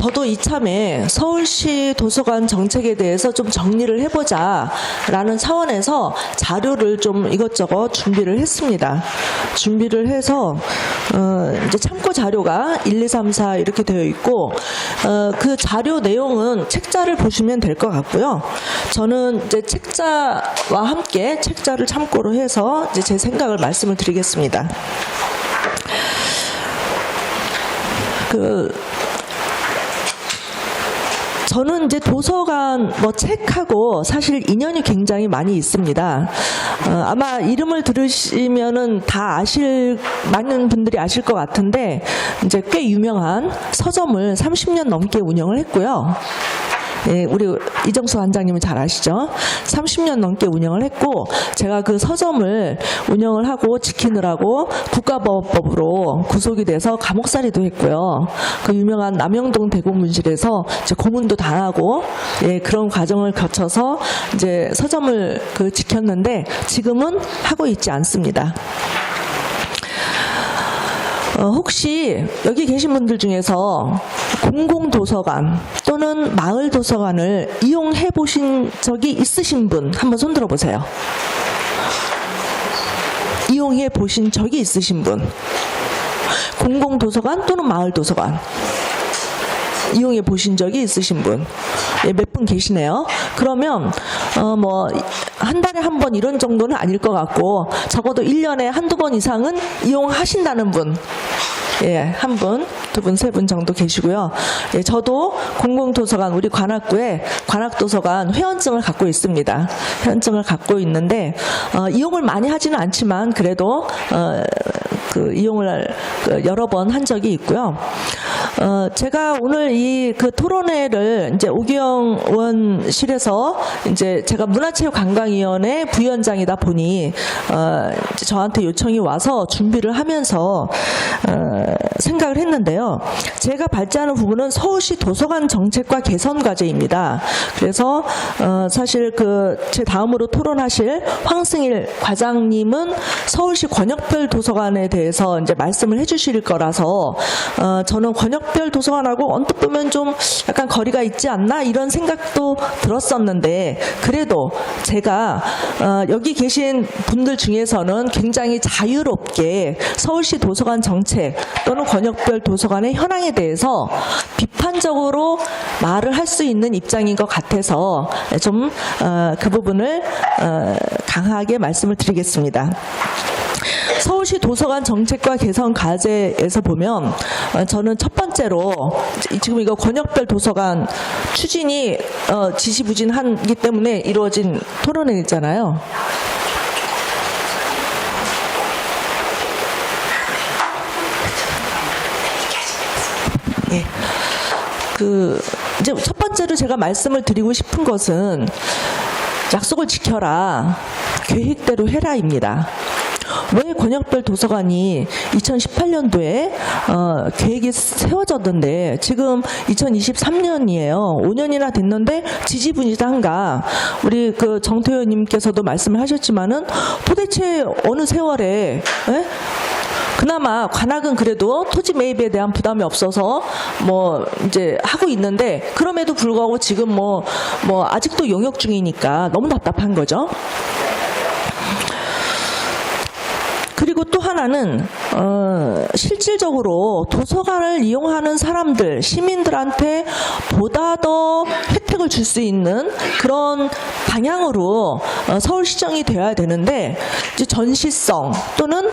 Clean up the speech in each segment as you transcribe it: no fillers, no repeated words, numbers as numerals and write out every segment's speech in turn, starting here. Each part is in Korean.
저도 이참에 서울시 도서관 정책에 대해서 좀 정리를 해보자라는 차원에서 자료를 좀 이것저것 준비를 했습니다. 준비를 해서 이제 참고 자료가 1, 2, 3, 4 이렇게 되어 있고 그 자료 내용은 책자를 보시면 될 것 같고요. 저는 이제 책자와 함께 책자를 참고로 해서 이제 제 생각을 말씀을 드리겠습니다. 저는 이제 도서관 뭐 책하고 사실 인연이 굉장히 많이 있습니다. 아마 이름을 들으시면은 다 많은 분들이 아실 것 같은데 이제 꽤 유명한 서점을 30년 넘게 운영을 했고요. 예, 우리 이정수 관장님은 잘 아시죠? 30년 넘게 운영을 했고 제가 그 서점을 운영을 하고 지키느라고 국가보호법으로 구속이 돼서 감옥살이도 했고요. 그 유명한 남영동 대고문실에서 이제 고문도 당하고 예, 그런 과정을 거쳐서 이제 서점을 지켰는데 지금은 하고 있지 않습니다. 혹시 여기 계신 분들 중에서 공공도서관 또는 마을도서관을 이용해 보신 적이 있으신 분 한번 손 들어보세요. 이용해 보신 적이 있으신 분. 공공도서관 또는 마을도서관 이용해 보신 적이 있으신 분. 예, 몇 분 계시네요. 그러면 뭐 한 달에 한 번 이런 정도는 아닐 것 같고 적어도 1년에 한두 번 이상은 이용하신다는 분. 예, 한 분, 두 분, 세 분 정도 계시고요. 예, 저도 공공도서관 우리 관악구에 관악도서관 회원증을 갖고 있습니다. 회원증을 갖고 있는데 이용을 많이 하지는 않지만 그래도 이용을 여러 번 한 적이 있고요. 제가 오늘 이 토론회를 이제 오기영 의원실에서 이제 제가 문화체육관광위원회 부위원장이다 보니 이제 저한테 요청이 와서 준비를 하면서 생각을 했는데요. 제가 발제하는 부분은 서울시 도서관 정책과 개선 과제입니다. 그래서 사실 제 다음으로 토론하실 황승일 과장님은 서울시 권역별 도서관에 대해서 이제 말씀을 해주실 거라서 저는 권역별 도서관하고 언뜻 보면 좀 약간 거리가 있지 않나 이런 생각도 들었었는데 그래도 제가 여기 계신 분들 중에서는 굉장히 자유롭게 서울시 도서관 정책 또는 권역별 도서관의 현황에 대해서 비판적으로 말을 할 수 있는 입장인 것 같아서 좀 그 부분을 강하게 말씀을 드리겠습니다. 서울시 도서관 정책과 개선 과제에서 보면 저는 첫 번째로 지금 이거 권역별 도서관 추진이 지지부진하기 때문에 이루어진 토론회잖아요. 예. 이제 첫 번째로 제가 말씀을 드리고 싶은 것은 약속을 지켜라, 계획대로 해라입니다. 왜 권역별 도서관이 2018년도에 계획이 세워졌는데 지금 2023년이에요. 5년이나 됐는데 지지부진한가? 우리 정태 의원님께서도 말씀을 하셨지만은 도대체 어느 세월에 그나마 관악은 그래도 토지 매입에 대한 부담이 없어서 뭐 이제 하고 있는데 그럼에도 불구하고 지금 뭐 아직도 용역 중이니까 너무 답답한 거죠. 그리고 또 하나는 실질적으로 도서관을 이용하는 사람들, 시민들한테 보다 더 혜택을 줄 수 있는 그런 방향으로 서울시정이 되어야 되는데 이제 전시성 또는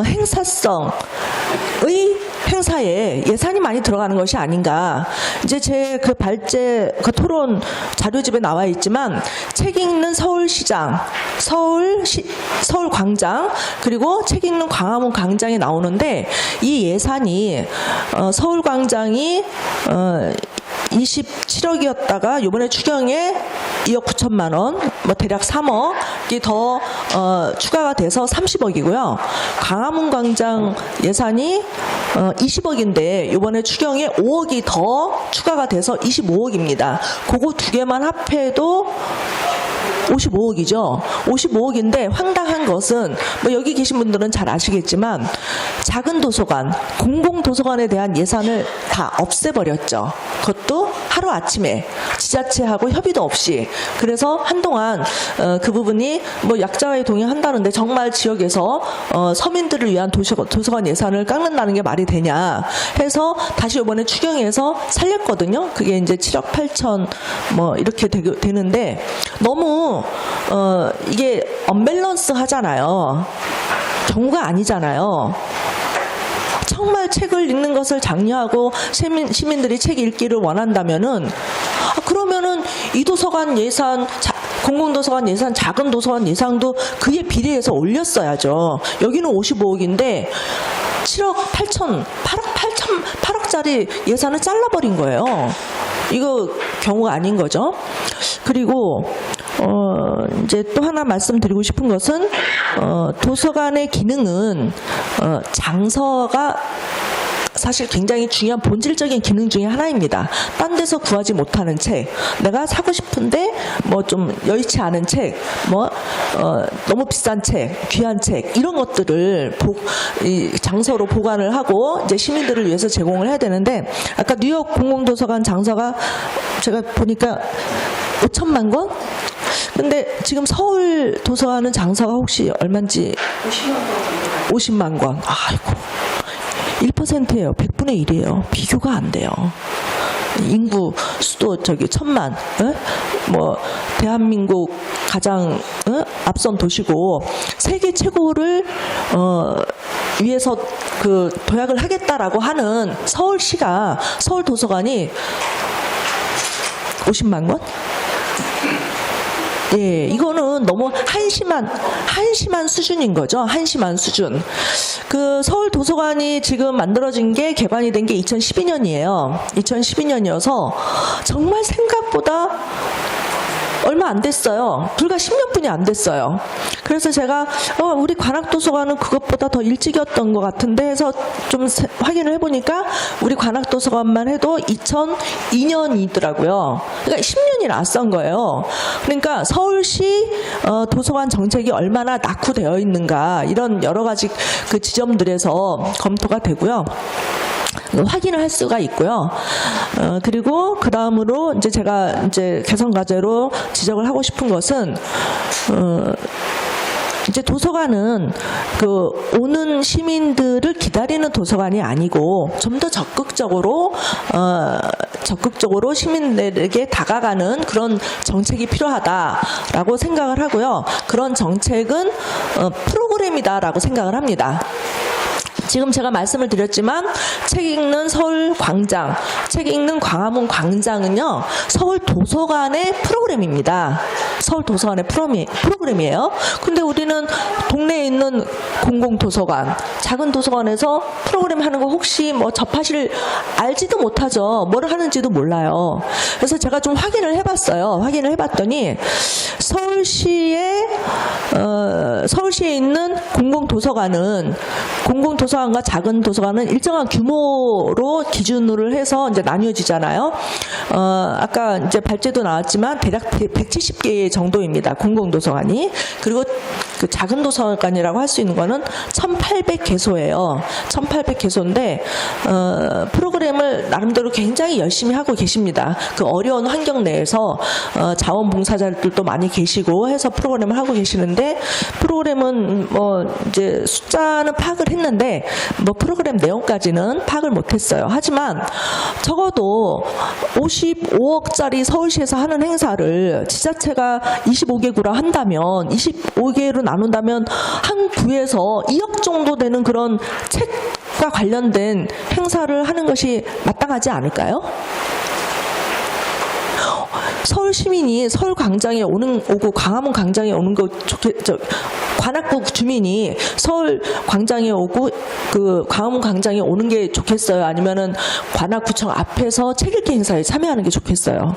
행사성의 행사에 예산이 많이 들어가는 것이 아닌가. 이제 제 발제 토론 자료집에 나와 있지만 책 읽는 서울시장, 서울광장 그리고 책 읽는 광화문 광장에 나오는데 이 예산이 서울광장이 27억이었다가 이번에 추경에 2억 9천만 원, 뭐 대략 3억이 더 추가가 돼서 30억이고요. 광화문 광장 예산이 20억인데 이번에 추경에 5억이 더 추가가 돼서 25억입니다. 그거 두 개만 합해도 55억이죠. 55억인데 황당한 것은 뭐 여기 계신 분들은 잘 아시겠지만 작은 도서관, 공공도서관에 대한 예산을 다 없애버렸죠. 그것도 하루아침에 지자체하고 협의도 없이. 그래서 한동안 그 부분이 뭐 약자에 동의한다는데 정말 지역에서 서민들을 위한 도서관 예산을 깎는다는 게 말이 되냐 해서 다시 이번에 추경해서 살렸거든요. 그게 이제 7억 8천 뭐 이렇게 되는데 너무 이게 언밸런스 하잖아요. 경우가 아니잖아요. 정말 책을 읽는 것을 장려하고 시민들이 책 읽기를 원한다면은 그러면은 이 도서관 예산, 공공도서관 예산, 작은 도서관 예산도 그에 비례해서 올렸어야죠. 여기는 55억인데 7억 8천, 8억짜리 예산을 잘라버린 거예요. 이거 경우가 아닌 거죠. 그리고 이제 또 하나 말씀드리고 싶은 것은 도서관의 기능은 장서가 사실 굉장히 중요한 본질적인 기능 중에 하나입니다. 딴 데서 구하지 못하는 책, 내가 사고 싶은데 뭐 좀 여의치 않은 책, 뭐 너무 비싼 책, 귀한 책 이런 것들을 장서로 보관을 하고 이제 시민들을 위해서 제공을 해야 되는데 아까 뉴욕 공공도서관 장서가 제가 보니까 5천만 권? 근데 지금 서울 도서관은 장서가 혹시 얼마인지 50만 권. 아이고. 1%예요. 100분의 1이에요. 비교가 안 돼요. 인구 수도 저기 1000만, 뭐 대한민국 가장 앞선 도시고 세계 최고를 위해서 그 도약을 하겠다라고 하는 서울시가 서울 도서관이 50만 권? 예, 이거는 너무 한심한 수준인 거죠. 한심한 수준. 그 서울 도서관이 지금 만들어진 게 개관이 된 게 2012년이에요. 2012년이어서 정말 생각보다 얼마 안 됐어요. 불과 10년뿐이 안 됐어요. 그래서 제가 우리 관악도서관은 그것보다 더 일찍이었던 것 같은데 해서 좀 확인을 해보니까 우리 관악도서관만 해도 2002년이더라고요. 그러니까 10년이 낯선 거예요. 그러니까 서울시 도서관 정책이 얼마나 낙후되어 있는가 이런 여러 가지 그 지점들에서 검토가 되고요. 확인을 할 수가 있고요. 그리고 그 다음으로 이제 제가 이제 개선 과제로 지적을 하고 싶은 것은 이제 도서관은 그 오는 시민들을 기다리는 도서관이 아니고 좀 더 적극적으로 시민들에게 다가가는 그런 정책이 필요하다라고 생각을 하고요. 그런 정책은 프로그램이다라고 생각을 합니다. 지금 제가 말씀을 드렸지만 책 읽는 서울 광장, 책 읽는 광화문 광장은요. 서울 도서관의 프로그램입니다. 서울 도서관의 프로그램이에요. 근데 우리는 동네에 있는 공공도서관, 작은 도서관에서 프로그램 하는 거 혹시 뭐 알지도 못하죠. 뭘 하는지도 몰라요. 그래서 제가 좀 확인을 해봤어요. 확인을 해봤더니 서울시에 있는 공공도서관과 작은 도서관은 일정한 규모로 기준으로 해서 이제 나뉘어지잖아요. 아까 이제 발제도 나왔지만 대략 170개 정도입니다. 공공도서관이. 그리고 그 작은 도서관이라고 할 수 있는 거는 1,800개소예요. 1,800개소인데 프로그램을 나름대로 굉장히 열심히 하고 계십니다. 그 어려운 환경 내에서 자원봉사자들도 많이 계시고 해서 프로그램을 하고 계시는데 프로그램은 뭐 이제 숫자는 파악을 했는데 뭐 프로그램 내용까지는 파악을 못했어요. 하지만 적어도 55억짜리 서울시에서 하는 행사를 지자체가 25개구라 한다면 25개로 나눈다면 한 구에서 2억 정도 되는 그런 책과 관련된 행사를 하는 것이 마땅하지 않을까요? 서울 시민이 서울 광장에 오고 광화문 광장에 오는 거 관악구 주민이 서울 광장에 오고 그 광화문 광장에 오는 게 좋겠어요? 아니면은 관악구청 앞에서 책 읽기 행사에 참여하는 게 좋겠어요?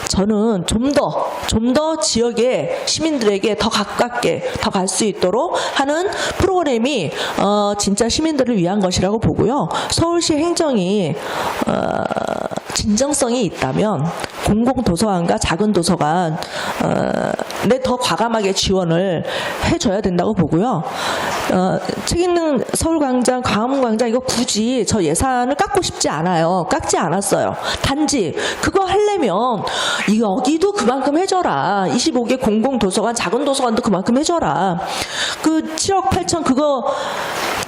저는 좀 더 지역의 시민들에게 더 가깝게 더 갈 수 있도록 하는 프로그램이 진짜 시민들을 위한 것이라고 보고요. 서울시 행정이 진정성이 있다면 공공도서관과 작은 도서관에 더 과감하게 지원을 해줘야 된다고 보고요. 책 읽는 서울광장, 광화문광장 이거 굳이 저 예산을 깎고 싶지 않아요. 깎지 않았어요. 단지 그거 하려면 여기도 그만큼 해줘라. 25개 공공도서관, 작은 도서관도 그만큼 해줘라. 그 7억 8천 그거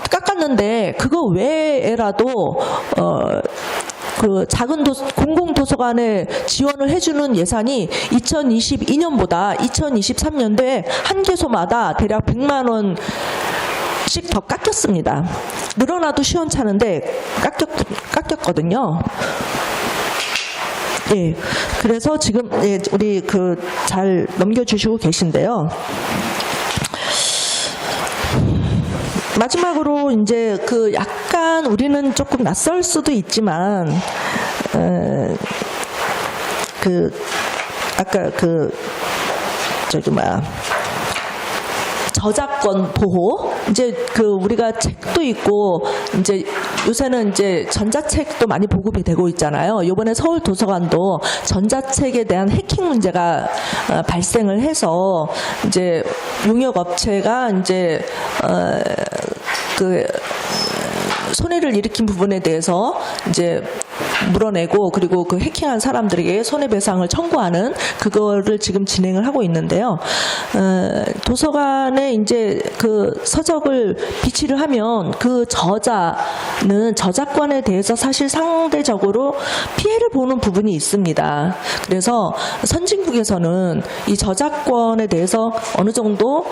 깎았는데 그거 외에라도 그 작은 공공도서관에 지원을 해주는 예산이 2022년보다 2023년도에 한 개소마다 대략 100만 원씩 더 깎였습니다. 늘어나도 시원찮은데 깎였거든요. 예, 그래서 지금 우리 잘 넘겨주시고 계신데요. 마지막으로 이제 약간 우리는 조금 낯설 수도 있지만 아까 저작권 보호 이제 우리가 책도 있고 이제 요새는 이제 전자책도 많이 보급이 되고 있잖아요. 이번에 서울 도서관도 전자책에 대한 해킹 문제가 발생을 해서 이제 용역 업체가 이제 손해를 일으킨 부분에 대해서 이제 물어내고 그리고 그 해킹한 사람들에게 손해배상을 청구하는 그거를 지금 진행을 하고 있는데요. 도서관에 이제 서적을 비치를 하면 그 저자는 저작권에 대해서 사실 상대적으로 피해를 보는 부분이 있습니다. 그래서 선진국에서는 이 저작권에 대해서 어느 정도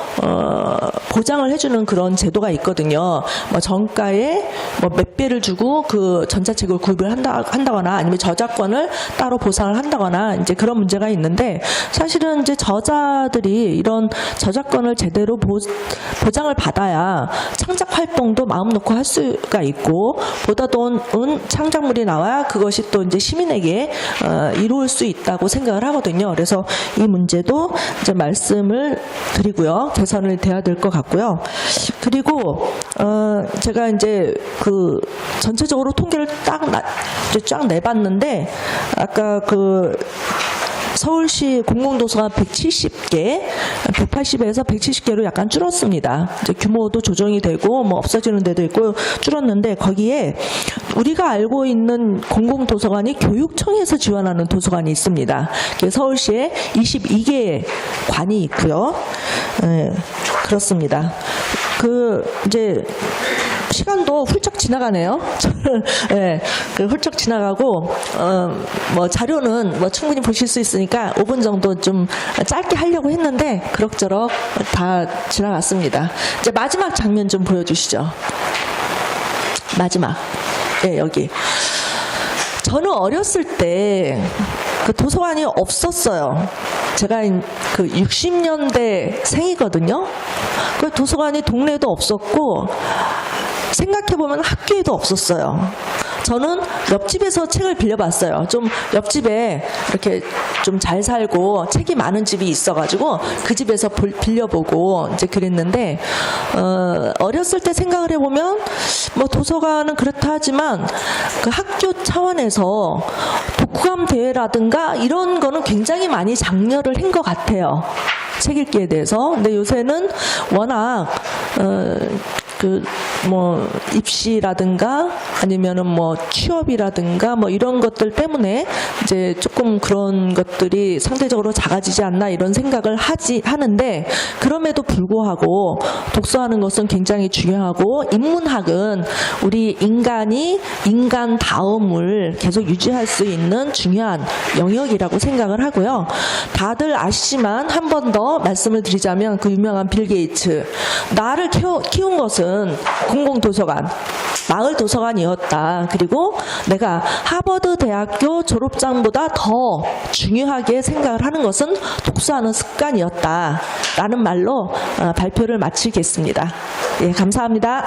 보장을 해주는 그런 제도가 있거든요. 정가에 몇 배를 주고 그 전자책을 구입을 한다거나 아니면 저작권을 따로 보상을 한다거나 이제 그런 문제가 있는데 사실은 이제 저자들이 이런 저작권을 제대로 보장을 받아야 창작 활동도 마음 놓고 할 수가 있고 보다 더 창작물이 나와야 그것이 또 이제 시민에게 이루어질 수 있다고 생각을 하거든요. 그래서 이 문제도 이제 말씀을 드리고요. 개선을 돼야 될 것 같고요. 그리고 제가 이제 전체적으로 통계를 쫙 내봤는데 아까 서울시 공공도서관 170개, 180에서 170개로 약간 줄었습니다. 이제 규모도 조정이 되고 없어지는 데도 있고 줄었는데 거기에 우리가 알고 있는 공공도서관이 교육청에서 지원하는 도서관이 있습니다. 서울시에 22개의 관이 있고요. 네, 그렇습니다. 이제 시간도 훌쩍 지나가네요. 네, 훌쩍 지나가고 자료는 충분히 보실 수 있으니까 5분 정도 좀 짧게 하려고 했는데 그럭저럭 다 지나갔습니다. 이제 마지막 장면 좀 보여주시죠. 마지막. 네, 여기. 저는 어렸을 때 도서관이 없었어요. 제가 60년대 생이거든요. 도서관이 동네에도 없었고 생각해보면 학교에도 없었어요. 저는 옆집에서 책을 빌려봤어요. 좀 옆집에 이렇게 좀 잘 살고 책이 많은 집이 있어가지고 그 집에서 빌려보고 이제 그랬는데 어렸을 때 생각을 해보면 도서관은 그렇다 하지만 그 학교 차원에서 독후감 대회라든가 이런 거는 굉장히 많이 장려를 한 것 같아요. 책 읽기에 대해서. 근데 요새는 워낙 입시라든가 아니면은 취업이라든가 이런 것들 때문에 이제 조금 그런 것들이 상대적으로 작아지지 않나 이런 생각을 하는데 그럼에도 불구하고 독서하는 것은 굉장히 중요하고 인문학은 우리 인간이 인간다움을 계속 유지할 수 있는 중요한 영역이라고 생각을 하고요. 다들 아시지만 한 번 더 말씀을 드리자면 그 유명한 빌 게이츠 나를 키운 것은 공공도서관, 마을 도서관이었다. 그리고 내가 하버드 대학교 졸업장보다 더 중요하게 생각을 하는 것은 독서하는 습관이었다. 라는 말로 발표를 마치겠습니다. 예, 감사합니다.